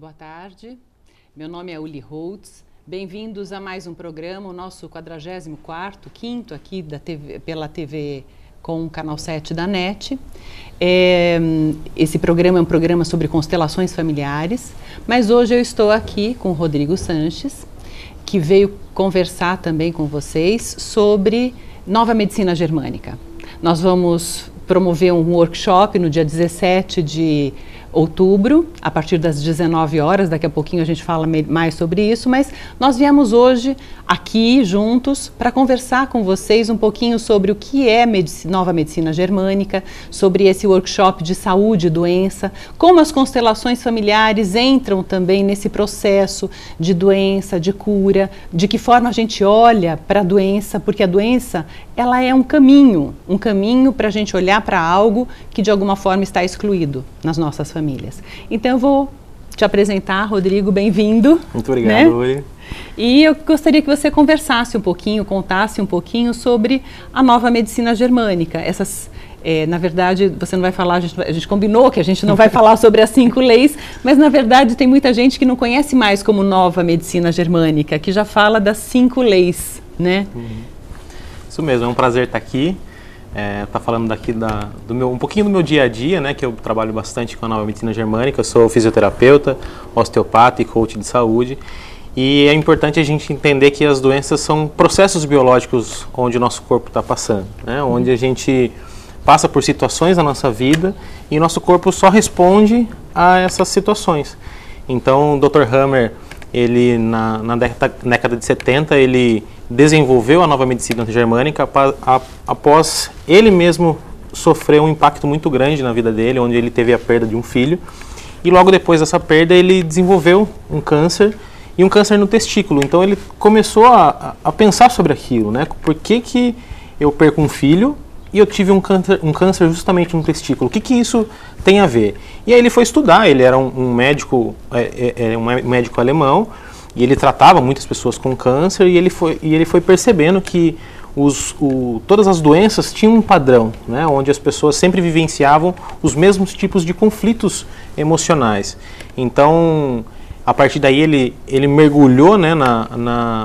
boa tarde. Meu nome é Uli Holtz. Bem-vindos a mais um programa, o nosso 44º, quinto aqui da TV, pela TV com o Canal 7 da NET. Esse programa é um programa sobre constelações familiares, mas hoje eu estou aqui com o Rodrigo Sanches, que veio conversar também com vocês sobre nova medicina germânica. Nós vamos promover um workshop no dia 17 de outubro, a partir das 19 horas, daqui a pouquinho a gente fala mais sobre isso, mas nós viemos hoje aqui juntos para conversar com vocês um pouquinho sobre o que é nova medicina germânica, sobre esse workshop de saúde e doença, como as constelações familiares entram também nesse processo de doença, de cura, de que forma a gente olha para a doença, porque a doença ela é um caminho para a gente olhar para algo que de alguma forma está excluído nas nossas famílias. Então eu vou te apresentar, Rodrigo, bem-vindo. Muito obrigado, Uli. E eu gostaria que você conversasse um pouquinho, contasse um pouquinho sobre a nova medicina germânica. Na verdade, você não vai falar, a gente combinou que a gente não vai falar sobre as 5 leis, mas na verdade tem muita gente que não conhece mais como nova medicina germânica, que já fala das 5 leis, né? Isso mesmo, é um prazer estar aqui. Tá falando daqui um pouquinho do meu dia a dia, né, que eu trabalho bastante com a nova medicina germânica. Eu sou fisioterapeuta, osteopata e coach de saúde. E é importante a gente entender que as doenças são processos biológicos onde o nosso corpo está passando, né, onde a gente passa por situações na nossa vida e o nosso corpo só responde a essas situações. Então, o Dr. Hammer, ele na década de 70, ele desenvolveu a nova medicina germânica após ele mesmo sofrer um impacto muito grande na vida dele, onde ele teve a perda de um filho. E logo depois dessa perda ele desenvolveu um câncer, e um câncer no testículo. Então ele começou a pensar sobre aquilo, né? Por que eu perco um filho e eu tive um câncer justamente no testículo? O que isso tem a ver? E aí ele foi estudar, ele era um médico alemão, e ele tratava muitas pessoas com câncer, e ele foi percebendo que todas as doenças tinham um padrão, né, onde as pessoas sempre vivenciavam os mesmos tipos de conflitos emocionais. Então, a partir daí ele mergulhou, né,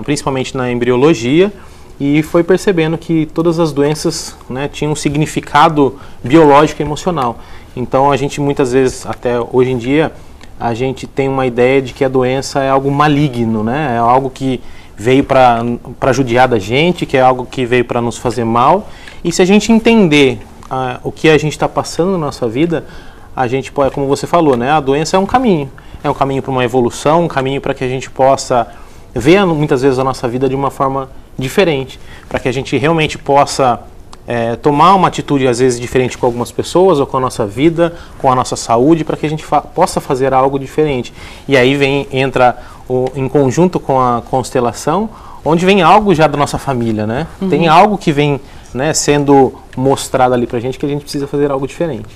principalmente na embriologia, e foi percebendo que todas as doenças, né, tinham um significado biológico e emocional. Então a gente muitas vezes, até hoje em dia, a gente tem uma ideia de que a doença é algo maligno, né? É algo que veio para judiar da gente, que é algo que veio para nos fazer mal. E se a gente entender o que a gente está passando na nossa vida, a gente pode, como você falou, né? A doença é um caminho para uma evolução, um caminho para que a gente possa ver muitas vezes a nossa vida de uma forma diferente, para que a gente realmente possa tomar uma atitude às vezes diferente com algumas pessoas, ou com a nossa vida, com a nossa saúde, para que a gente possa fazer algo diferente. E aí entra em conjunto com a constelação, onde vem algo já da nossa família, né? Tem algo que vem, né, sendo mostrado ali pra gente, que a gente precisa fazer algo diferente.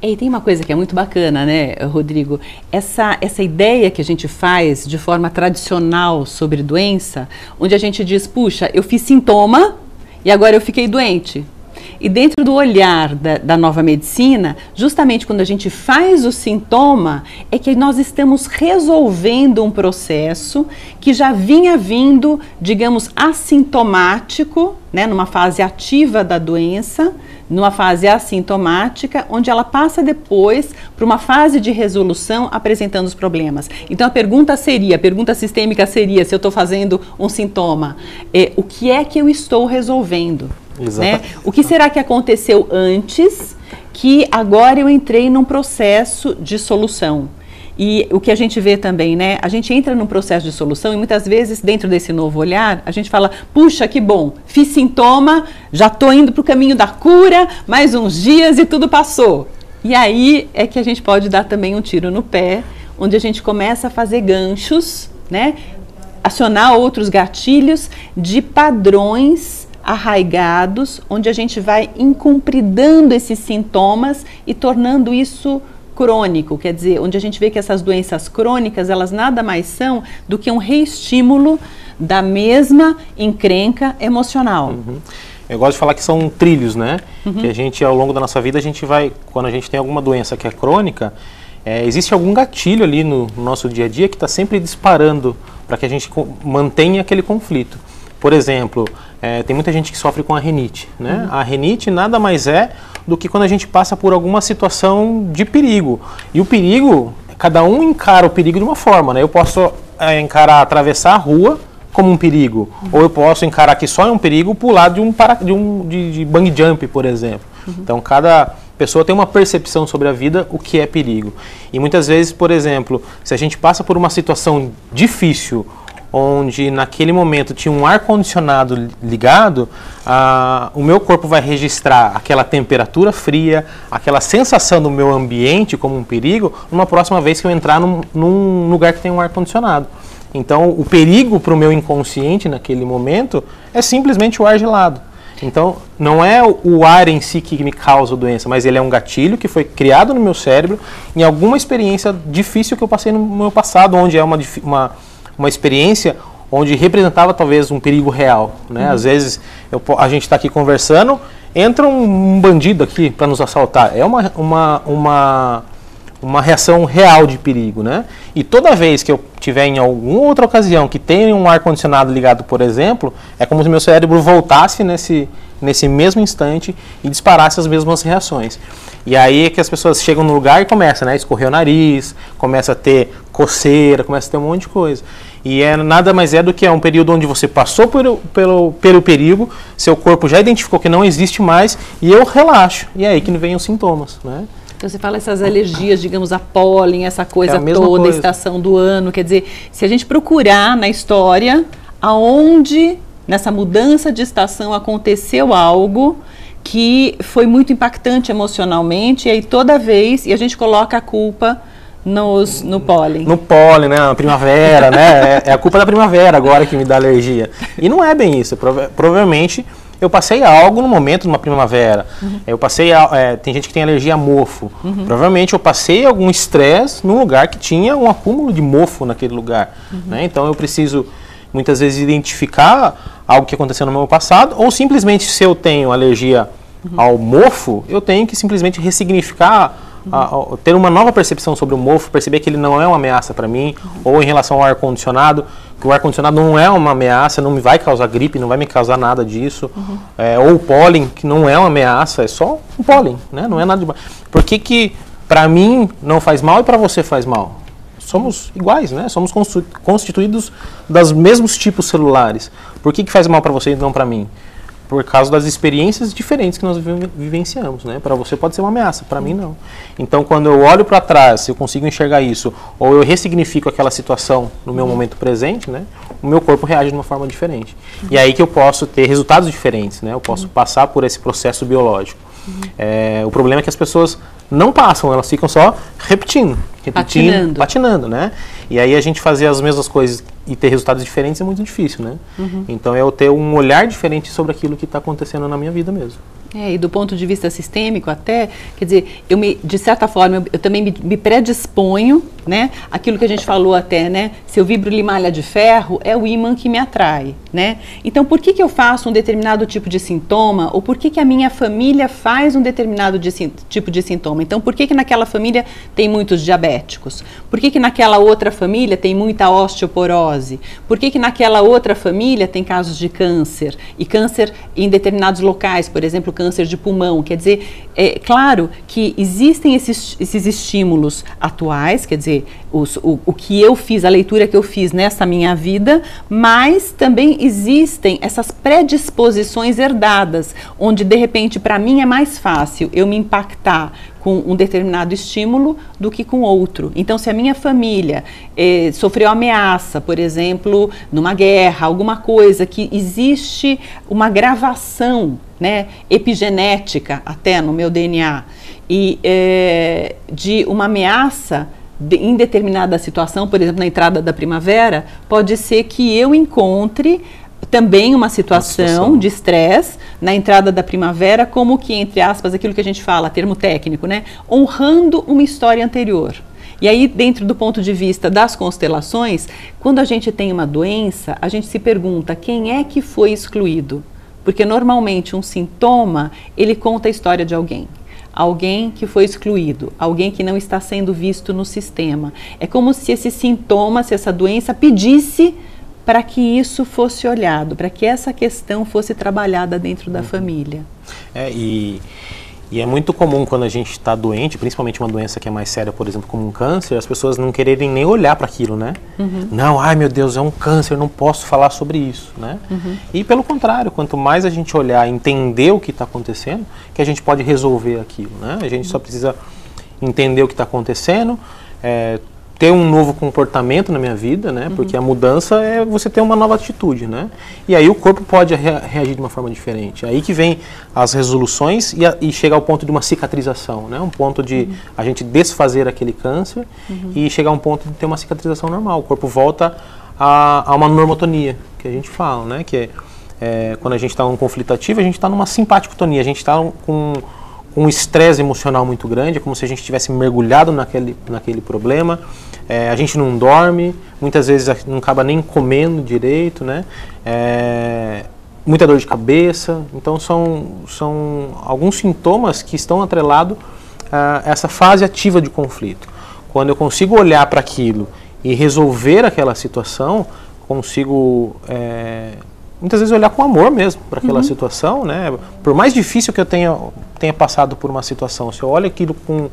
E tem uma coisa que é muito bacana, né, Rodrigo? Essa ideia que a gente faz de forma tradicional sobre doença, onde a gente diz, puxa, eu fiz sintoma e agora eu fiquei doente. E dentro do olhar da nova medicina, justamente quando a gente faz o sintoma, é que nós estamos resolvendo um processo que já vinha vindo, digamos, assintomático, né, numa fase ativa da doença, numa fase assintomática, onde ela passa depois para uma fase de resolução apresentando os problemas. Então a pergunta sistêmica seria, se eu estou fazendo um sintoma, o que é que eu estou resolvendo? Né? O que será que aconteceu antes que agora eu entrei num processo de solução? E o que a gente vê também, né? A gente entra num processo de solução e muitas vezes dentro desse novo olhar, a gente fala, puxa, que bom, fiz sintoma, já estou indo para o caminho da cura, mais uns dias e tudo passou. E aí é que a gente pode dar também um tiro no pé, onde a gente começa a fazer ganchos, né? Acionar outros gatilhos de padrões arraigados, onde a gente vai incumpridando esses sintomas e tornando isso crônico, quer dizer, onde a gente vê que essas doenças crônicas, elas nada mais são do que um reestímulo da mesma encrenca emocional. Eu gosto de falar que são trilhos, né? Que a gente, ao longo da nossa vida, a gente vai, quando a gente tem alguma doença que é crônica, existe algum gatilho ali no nosso dia a dia que está sempre disparando para que a gente mantenha aquele conflito. Por exemplo, tem muita gente que sofre com a rinite, né? A rinite nada mais é do que quando a gente passa por alguma situação de perigo. E o perigo, cada um encara o perigo de uma forma, né? Eu posso encarar atravessar a rua como um perigo, ou eu posso encarar que só é um perigo pular de bungee jump, por exemplo. Então, cada pessoa tem uma percepção sobre a vida, o que é perigo. E muitas vezes, por exemplo, se a gente passa por uma situação difícil, onde naquele momento tinha um ar-condicionado ligado, o meu corpo vai registrar aquela temperatura fria, aquela sensação do meu ambiente como um perigo, numa próxima vez que eu entrar num lugar que tem um ar-condicionado. Então, o perigo para o meu inconsciente naquele momento é simplesmente o ar gelado. Então, não é o ar em si que me causa a doença, mas ele é um gatilho que foi criado no meu cérebro em alguma experiência difícil que eu passei no meu passado, onde é uma experiência onde representava talvez um perigo real, né? Às vezes a gente está aqui conversando, entra um bandido aqui para nos assaltar. É uma reação real de perigo, né? E toda vez que eu tiver em alguma outra ocasião que tenha um ar-condicionado ligado, por exemplo, é como se meu cérebro voltasse nesse mesmo instante e disparasse as mesmas reações. E aí é que as pessoas chegam no lugar e começam, né, a escorrer o nariz, começa a ter coceira, começa a ter um monte de coisa. E nada mais é do que um período onde você passou pelo perigo, seu corpo já identificou que não existe mais e eu relaxo. E é aí que vem os sintomas, né? Então você fala essas alergias, digamos, a pólen, essa coisa toda, a estação do ano, quer dizer, se a gente procurar na história aonde nessa mudança de estação aconteceu algo que foi muito impactante emocionalmente, e aí toda vez, e a gente coloca a culpa no pólen. No pólen, né? Na primavera, né? É a culpa da primavera agora que me dá alergia. E não é bem isso. Provavelmente eu passei algo no momento, numa primavera. Eu passei, tem gente que tem alergia a mofo. Provavelmente eu passei algum estresse num lugar que tinha um acúmulo de mofo naquele lugar. Né? Então eu preciso muitas vezes identificar algo que aconteceu no meu passado, ou simplesmente se eu tenho alergia ao mofo, eu tenho que simplesmente ressignificar, ter uma nova percepção sobre o mofo, perceber que ele não é uma ameaça para mim, ou em relação ao ar-condicionado, que o ar-condicionado não é uma ameaça, não me vai causar gripe, não vai me causar nada disso, ou o pólen, que não é uma ameaça, é só um pólen, né? Não é nada demais. Por que para mim não faz mal e para você faz mal? Somos iguais, né? Somos constituídos dos mesmos tipos celulares. Por que faz mal para você e não para mim? Por causa das experiências diferentes que nós vivenciamos, né? Para você pode ser uma ameaça, para mim não. Então, quando eu olho para trás, eu consigo enxergar isso, ou eu ressignifico aquela situação no meu momento presente, né? O meu corpo reage de uma forma diferente. E é aí que eu posso ter resultados diferentes, né? Eu posso passar por esse processo biológico. O problema é que as pessoas não passam, elas ficam só repetindo, patinando, né? E aí a gente fazer as mesmas coisas e ter resultados diferentes é muito difícil, né? Então eu ter um olhar diferente sobre aquilo que está acontecendo na minha vida mesmo. E do ponto de vista sistêmico até, quer dizer, de certa forma, eu também me predisponho, né? Aquilo que a gente falou até, né? Se eu vibro limalha de ferro, é o ímã que me atrai, né? Então, por que eu faço um determinado tipo de sintoma, ou por que a minha família faz um determinado tipo de sintoma? Então, por que naquela família tem muitos diabéticos? Por que naquela outra família tem muita osteoporose? Por que naquela outra família tem casos de câncer? E câncer em determinados locais, por exemplo, câncer de pulmão. Quer dizer, é claro que existem esses estímulos atuais, quer dizer, o que eu fiz, a leitura que eu fiz nessa minha vida, mas também existem essas predisposições herdadas, onde de repente para mim é mais fácil eu me impactar com um determinado estímulo do que com outro. Então, se a minha família sofreu ameaça, por exemplo, numa guerra, alguma coisa que existe uma gravação, né, epigenética até no meu DNA, e de uma ameaça em determinada situação, por exemplo, na entrada da primavera, pode ser que eu encontre também uma situação de estresse na entrada da primavera, como que, entre aspas, aquilo que a gente fala, termo técnico, né? Honrando uma história anterior. E aí, dentro do ponto de vista das constelações, quando a gente tem uma doença, a gente se pergunta quem é que foi excluído? Porque normalmente um sintoma, ele conta a história de alguém. alguém que foi excluído, alguém que não está sendo visto no sistema. É como se esse sintoma, se essa doença pedisse para que isso fosse olhado, para que essa questão fosse trabalhada dentro da família. E é muito comum quando a gente está doente, principalmente uma doença que é mais séria, por exemplo, como um câncer, as pessoas não quererem nem olhar para aquilo, né? Não, ai meu Deus, é um câncer, não posso falar sobre isso, né? E pelo contrário, quanto mais a gente olhar e entender o que está acontecendo, que a gente pode resolver aquilo, né? A gente só precisa entender o que está acontecendo, ter um novo comportamento na minha vida, né? Porque a mudança é você ter uma nova atitude, né? E aí o corpo pode reagir de uma forma diferente. Aí que vem as resoluções e chega ao ponto de uma cicatrização, né? Um ponto de a gente desfazer aquele câncer e chegar a um ponto de ter uma cicatrização normal. O corpo volta a uma normotonia, que a gente fala, né? Que quando a gente está num conflito ativo, a gente está numa simpaticotonia, a gente está com um estresse emocional muito grande, é como se a gente tivesse mergulhado naquele problema, a gente não dorme, muitas vezes não acaba nem comendo direito, né? Muita dor de cabeça, então são alguns sintomas que estão atrelados a essa fase ativa de conflito. Quando eu consigo olhar para aquilo e resolver aquela situação, consigo muitas vezes olhar com amor mesmo para aquela situação, né? Por mais difícil que eu tenha passado por uma situação, se eu olho aquilo com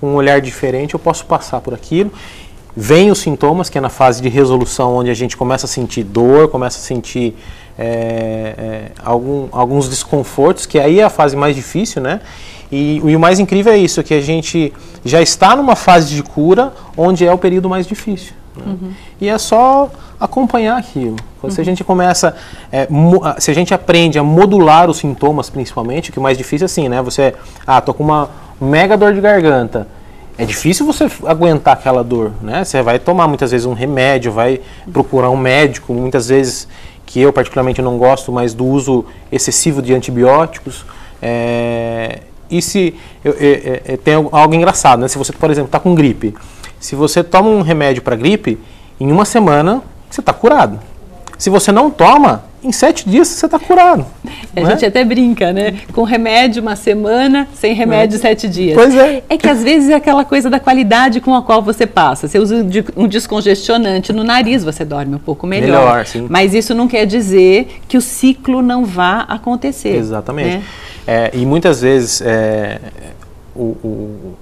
um olhar diferente, eu posso passar por aquilo. Vem os sintomas, que é na fase de resolução, onde a gente começa a sentir dor, começa a sentir alguns desconfortos, que aí é a fase mais difícil, né? E o mais incrível é isso, que a gente já está numa fase de cura, onde é o período mais difícil. Né? E é só acompanhar aquilo. Se a gente começa, se a gente aprende a modular os sintomas, principalmente, que o mais difícil é assim, né? Você, tô com uma mega dor de garganta. É difícil você aguentar aquela dor, né? Você vai tomar muitas vezes um remédio, vai procurar um médico, muitas vezes, que eu particularmente não gosto, mas do uso excessivo de antibióticos. E se tem algo engraçado, né? Se você, por exemplo, está com gripe, se você toma um remédio para gripe, em uma semana você está curado. Se você não toma, em 7 dias você está curado. A gente até brinca, né? Com remédio uma semana, sem remédio 7 dias. Pois é. É que às vezes é aquela coisa da qualidade com a qual você passa. Você usa um descongestionante no nariz, você dorme um pouco melhor. Sim. Mas isso não quer dizer que o ciclo não vá acontecer. Exatamente. Né? E muitas vezes o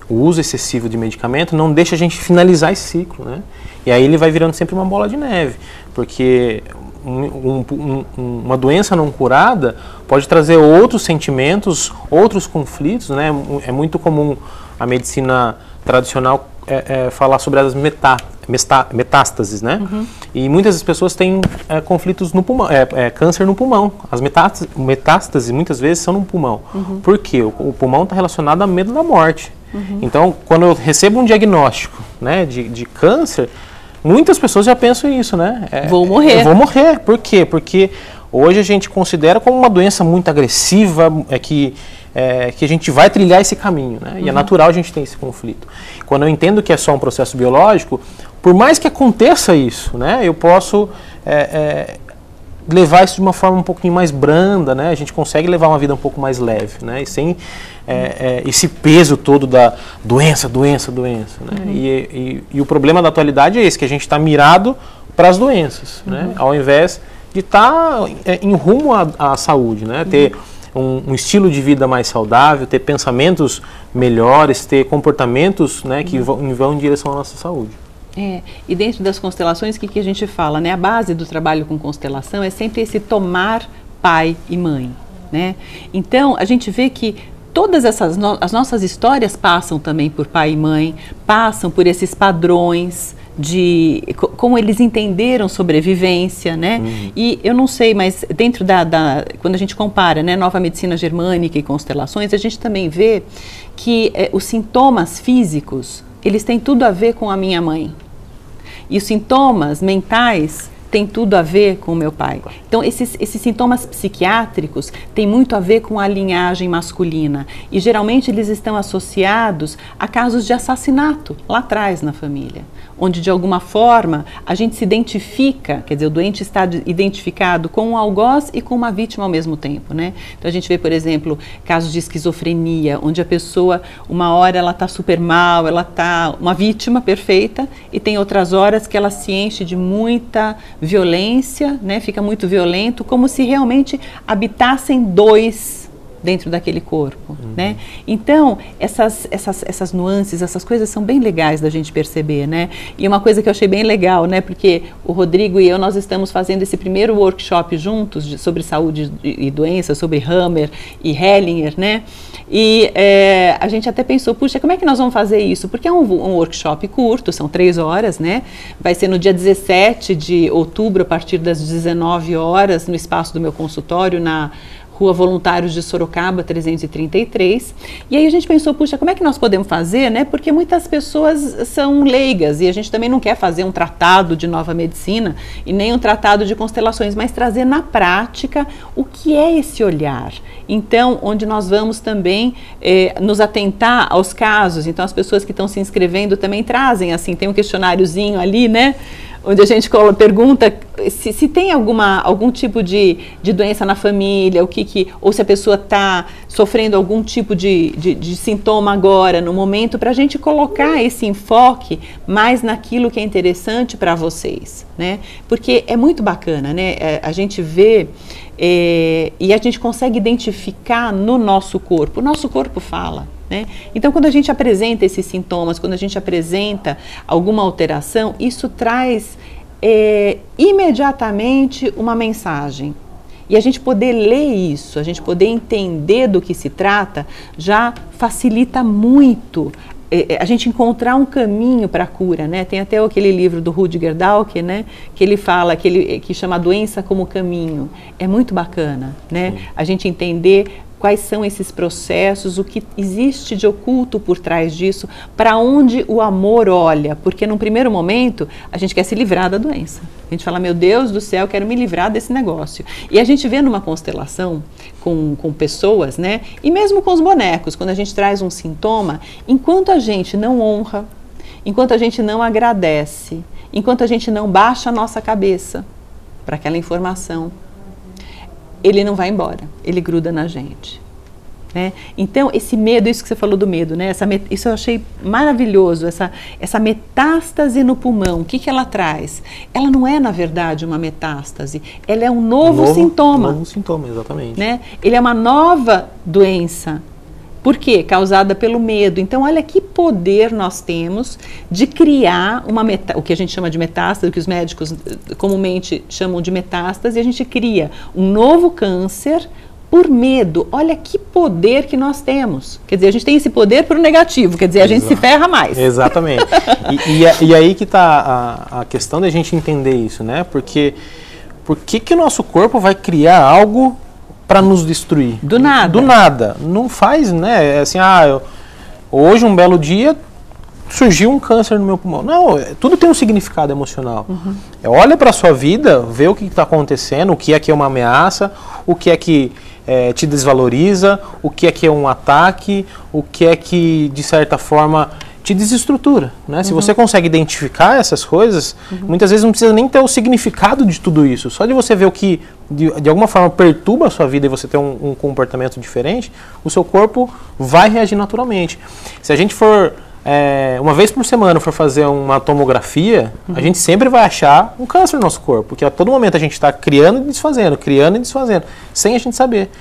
uso excessivo de medicamento não deixa a gente finalizar esse ciclo, né? E aí ele vai virando sempre uma bola de neve, porque uma doença não curada pode trazer outros sentimentos, outros conflitos, né? É muito comum a medicina tradicional falar sobre as metástases, né? E muitas pessoas têm conflitos no pulmão, câncer no pulmão. As metástases muitas vezes são no pulmão. Por quê? O pulmão está relacionado a medo da morte. Então, quando eu recebo um diagnóstico, né, de câncer, muitas pessoas já pensam isso, né? Vou morrer. Eu vou morrer. Por quê? Porque hoje a gente considera como uma doença muito agressiva, que a gente vai trilhar esse caminho, né? E é natural a gente ter esse conflito. Quando eu entendo que é só um processo biológico, por mais que aconteça isso, né, eu posso levar isso de uma forma um pouquinho mais branda, né? A gente consegue levar uma vida um pouco mais leve, né? E sem esse peso todo da doença, né? E o problema da atualidade é esse, que a gente está mirado para as doenças, né? Ao invés de estar em rumo à saúde, né? Ter um estilo de vida mais saudável, ter pensamentos melhores, ter comportamentos, né, que vão em direção à nossa saúde. E dentro das constelações, o que a gente fala, né? A base do trabalho com constelação é sempre esse tomar pai e mãe, né? Então, a gente vê que todas as nossas histórias passam também por pai e mãe, passam por esses padrões de como eles entenderam sobrevivência, né? E eu não sei, mas dentro quando a gente compara, né, nova medicina germânica e constelações, a gente também vê que os sintomas físicos, eles têm tudo a ver com a minha mãe. E os sintomas mentais tem tudo a ver com o meu pai. Então, esses sintomas psiquiátricos têm muito a ver com a linhagem masculina e geralmente eles estão associados a casos de assassinato lá atrás na família, onde de alguma forma a gente se identifica, quer dizer, o doente está identificado com um algoz e com uma vítima ao mesmo tempo, né? Então a gente vê, por exemplo, casos de esquizofrenia, onde a pessoa, uma hora ela está super mal, ela está uma vítima perfeita, e tem outras horas que ela se enche de muita violência, né? Fica muito violento, como se realmente habitassem dois dentro daquele corpo, né? Então, essas nuances, essas coisas são bem legais da gente perceber, né? E uma coisa que eu achei bem legal, né? Porque o Rodrigo e eu, nós estamos fazendo esse primeiro workshop juntos sobre saúde e doença, sobre Hammer e Hellinger, né? E a gente até pensou, puxa, como é que nós vamos fazer isso? Porque é um workshop curto, são 3 horas, né? Vai ser no dia 17 de outubro, a partir das 19 horas, no espaço do meu consultório, na Rua Voluntários de Sorocaba, 333. E aí a gente pensou, puxa, como é que nós podemos fazer, né? Porque muitas pessoas são leigas e a gente também não quer fazer um tratado de nova medicina e nem um tratado de constelações, mas trazer na prática o que é esse olhar. Então, onde nós vamos também nos atentar aos casos. Então, as pessoas que estão se inscrevendo também trazem, assim, tem um questionáriozinho ali, né? Onde a gente pergunta se tem algum tipo de doença na família, ou se a pessoa está sofrendo algum tipo de sintoma agora, no momento, para a gente colocar esse enfoque mais naquilo que é interessante para vocês, né? Porque é muito bacana, né? A gente vê e a gente consegue identificar no nosso corpo. O nosso corpo fala. Né? Então, quando a gente apresenta esses sintomas, quando a gente apresenta alguma alteração, isso traz imediatamente uma mensagem. E a gente poder ler isso, a gente poder entender do que se trata, já facilita muito a gente encontrar um caminho para a cura, né? Tem até aquele livro do Rüdiger Dahlke, né? Que ele fala, que chama Doença como Caminho. É muito bacana, né? A gente entender quais são esses processos, o que existe de oculto por trás disso, para onde o amor olha, porque num primeiro momento a gente quer se livrar da doença. A gente fala, meu Deus do céu, quero me livrar desse negócio. E a gente vê numa constelação com pessoas, né? E mesmo com os bonecos, quando a gente traz um sintoma, enquanto a gente não honra, enquanto a gente não agradece, enquanto a gente não baixa a nossa cabeça para aquela informação, ele não vai embora, ele gruda na gente, né? Então, esse medo, isso que você falou do medo, né? Isso eu achei maravilhoso, essa metástase no pulmão, o que ela traz? Ela não é, na verdade, uma metástase, ela é um novo sintoma. Um novo sintoma, exatamente. Né? Ele é uma nova doença. Por quê? Causada pelo medo. Então, olha que poder nós temos de criar o que a gente chama de metástase, o que os médicos comumente chamam de metástase, e a gente cria um novo câncer por medo. Olha que poder que nós temos. Quer dizer, a gente tem esse poder para o negativo, quer dizer, a gente se ferra mais. Exatamente. E aí que está a questão da gente entender isso, né? Porque por que o nosso corpo vai criar algo para nos destruir? Do nada. Do nada. Não faz, né? É assim, hoje, um belo dia, surgiu um câncer no meu pulmão. Não, tudo tem um significado emocional. Olha para a sua vida, vê o que está acontecendo, o que é uma ameaça, o que é que te desvaloriza, o que é um ataque, o que é que, de certa forma, te desestrutura, né? Se você consegue identificar essas coisas, muitas vezes não precisa nem ter o significado de tudo isso. Só de você ver o que, de alguma forma, perturba a sua vida e você ter um comportamento diferente, o seu corpo vai reagir naturalmente. Se a gente for, uma vez por semana, for fazer uma tomografia, a gente sempre vai achar um câncer no nosso corpo, porque a todo momento a gente está criando e desfazendo, sem a gente saber.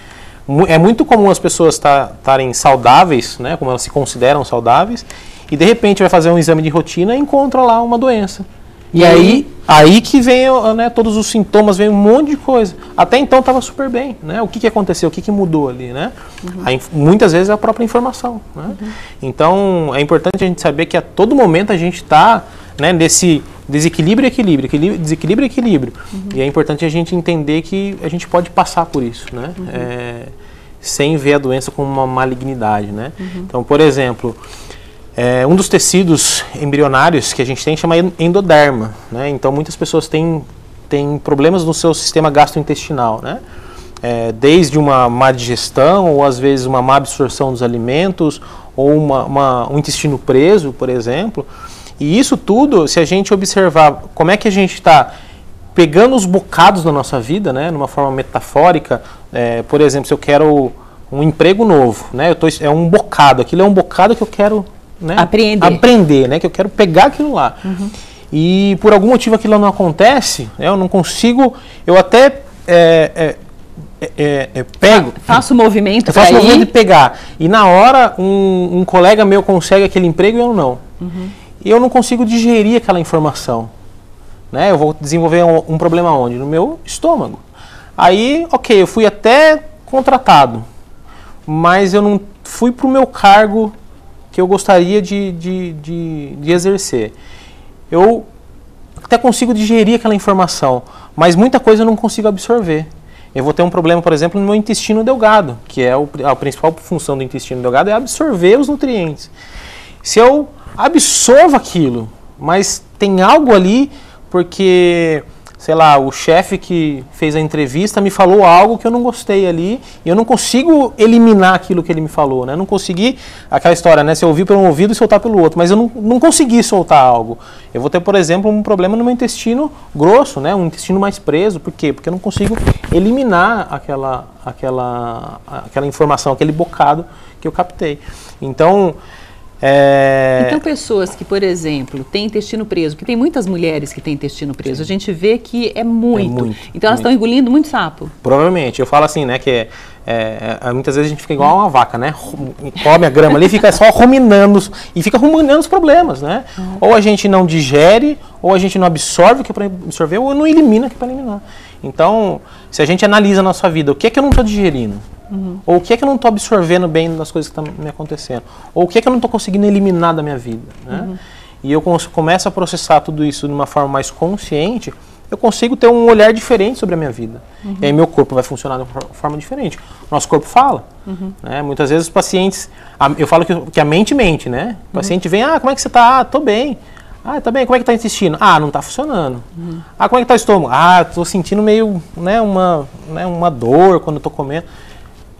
É muito comum as pessoas estarem saudáveis, né, como elas se consideram saudáveis, e de repente vai fazer um exame de rotina e encontra lá uma doença. E aí que vem, né, todos os sintomas, vem um monte de coisa. Até então estava super bem, né? O que aconteceu, o que mudou ali, né? Muitas vezes é a própria informação, né? Então é importante a gente saber que a todo momento a gente está, né, nesse desequilíbrio e equilíbrio. E é importante a gente entender que a gente pode passar por isso, né? Sem ver a doença como uma malignidade, né? Então, por exemplo, um dos tecidos embrionários que a gente tem chama endoderma, né? Então muitas pessoas têm tem problemas no seu sistema gastrointestinal, né? Desde uma má digestão, ou às vezes uma má absorção dos alimentos, ou um intestino preso, por exemplo. E isso tudo, se a gente observar como é que a gente está pegando os bocados da nossa vida, né, numa forma metafórica, por exemplo, se eu quero um emprego novo, né, é um bocado, aquilo é um bocado que eu quero, né, aprender, né, que eu quero pegar aquilo lá. Uhum. E por algum motivo aquilo não acontece, né, eu não consigo, eu até pego. Faço o movimento eu faço o movimento de pegar. E na hora um colega meu consegue aquele emprego e eu não. Uhum. E eu não consigo digerir aquela informação. Né? Eu vou desenvolver um problema onde? No meu estômago. Aí, ok, eu fui até contratado, mas eu não fui para o meu cargo que eu gostaria de exercer. Eu até consigo digerir aquela informação, mas muita coisa eu não consigo absorver. Eu vou ter um problema, por exemplo, no meu intestino delgado, que é a principal função do intestino delgado é absorver os nutrientes. Se eu absorvo aquilo, mas tem algo ali, porque, sei lá, o chefe que fez a entrevista me falou algo que eu não gostei ali, e eu não consigo eliminar aquilo que ele me falou, né? Eu não consegui, aquela história, né? Se eu ouvir por um ouvido e soltar pelo outro, mas eu não consegui soltar algo. Eu vou ter, por exemplo, um problema no meu intestino grosso, né? Um intestino mais preso. Por quê? Porque eu não consigo eliminar aquela informação, aquele bocado que eu captei. Então, então, pessoas que, por exemplo, têm intestino preso, porque tem muitas mulheres que têm intestino preso, sim, a gente vê que é muito. Então, elas estão engolindo muito sapo. Provavelmente. Eu falo assim, né, que muitas vezes a gente fica igual uma vaca, né? Come a grama ali e fica só ruminando, e fica ruminando os problemas, né? Uhum. Ou a gente não digere, ou a gente não absorve o que é para absorver, ou não elimina o que é para eliminar. Então, se a gente analisa a nossa vida, o que é que eu não estou digerindo? Uhum. Ou o que é que eu não estou absorvendo bem das coisas que estão me acontecendo? Ou o que é que eu não estou conseguindo eliminar da minha vida? Né? Uhum. E eu começo a processar tudo isso de uma forma mais consciente, eu consigo ter um olhar diferente sobre a minha vida. Uhum. E aí meu corpo vai funcionar de uma forma diferente. O nosso corpo fala. Uhum. Né? Muitas vezes os pacientes, eu falo que a mente mente, né? O paciente vem, como é que você está? Ah, estou bem. Ah, tá bem, como é que está o intestino? Ah, não está funcionando. Uhum. Ah, como é que está o estômago? Ah, estou sentindo meio, né, uma dor quando estou comendo.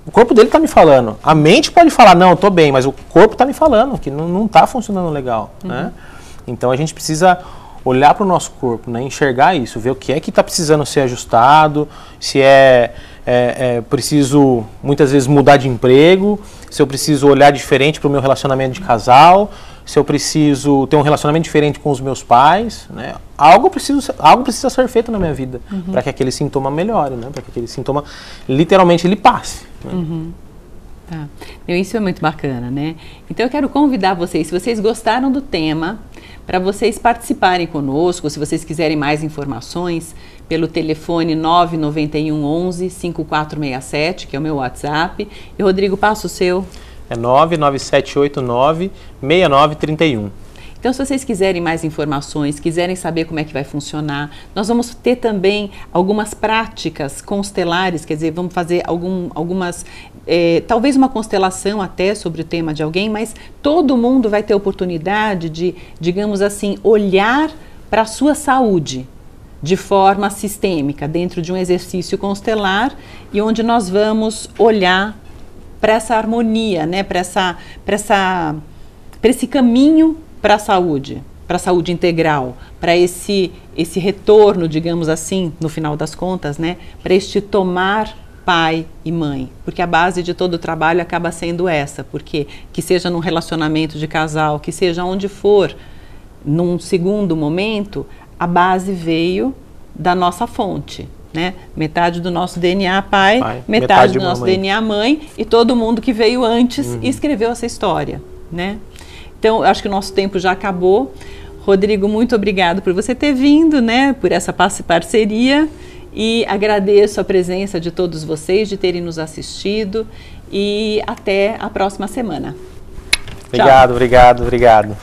O corpo dele está me falando. A mente pode falar, não, eu estou bem, mas o corpo está me falando que não está funcionando legal. Uhum. Né? Então a gente precisa olhar para o nosso corpo, né? Enxergar isso, ver o que é que está precisando ser ajustado, se preciso muitas vezes mudar de emprego, se eu preciso olhar diferente para o meu relacionamento de casal, se eu preciso ter um relacionamento diferente com os meus pais, né? Algo precisa ser feito na minha vida, uhum, para que aquele sintoma melhore, né? Para que aquele sintoma literalmente ele passe. Né? Uhum. Tá. Isso é muito bacana, né? Então eu quero convidar vocês, se vocês gostaram do tema, para vocês participarem conosco, se vocês quiserem mais informações, pelo telefone 991 11 5467, que é o meu WhatsApp. E Rodrigo, passa o seu. É 99789-6931. Então, se vocês quiserem mais informações, quiserem saber como é que vai funcionar, nós vamos ter também algumas práticas constelares, quer dizer, vamos fazer algumas, talvez uma constelação até sobre o tema de alguém, mas todo mundo vai ter oportunidade de, digamos assim, olhar para a sua saúde de forma sistêmica, dentro de um exercício constelar, e onde nós vamos olhar para essa harmonia, né? Para esse caminho para a saúde integral, para esse retorno, digamos assim, no final das contas, né? Para este tomar pai e mãe, porque a base de todo o trabalho acaba sendo essa, porque que seja num relacionamento de casal, que seja onde for, num segundo momento, a base veio da nossa fonte. Né? Metade do nosso DNA pai, metade do nosso DNA mãe, e todo mundo que veio antes e escreveu essa história, né? Então, eu acho que o nosso tempo já acabou. Rodrigo, muito obrigado por você ter vindo, né? Por essa parceria, e agradeço a presença de todos vocês, de terem nos assistido, e até a próxima semana. Obrigado, obrigado, obrigado.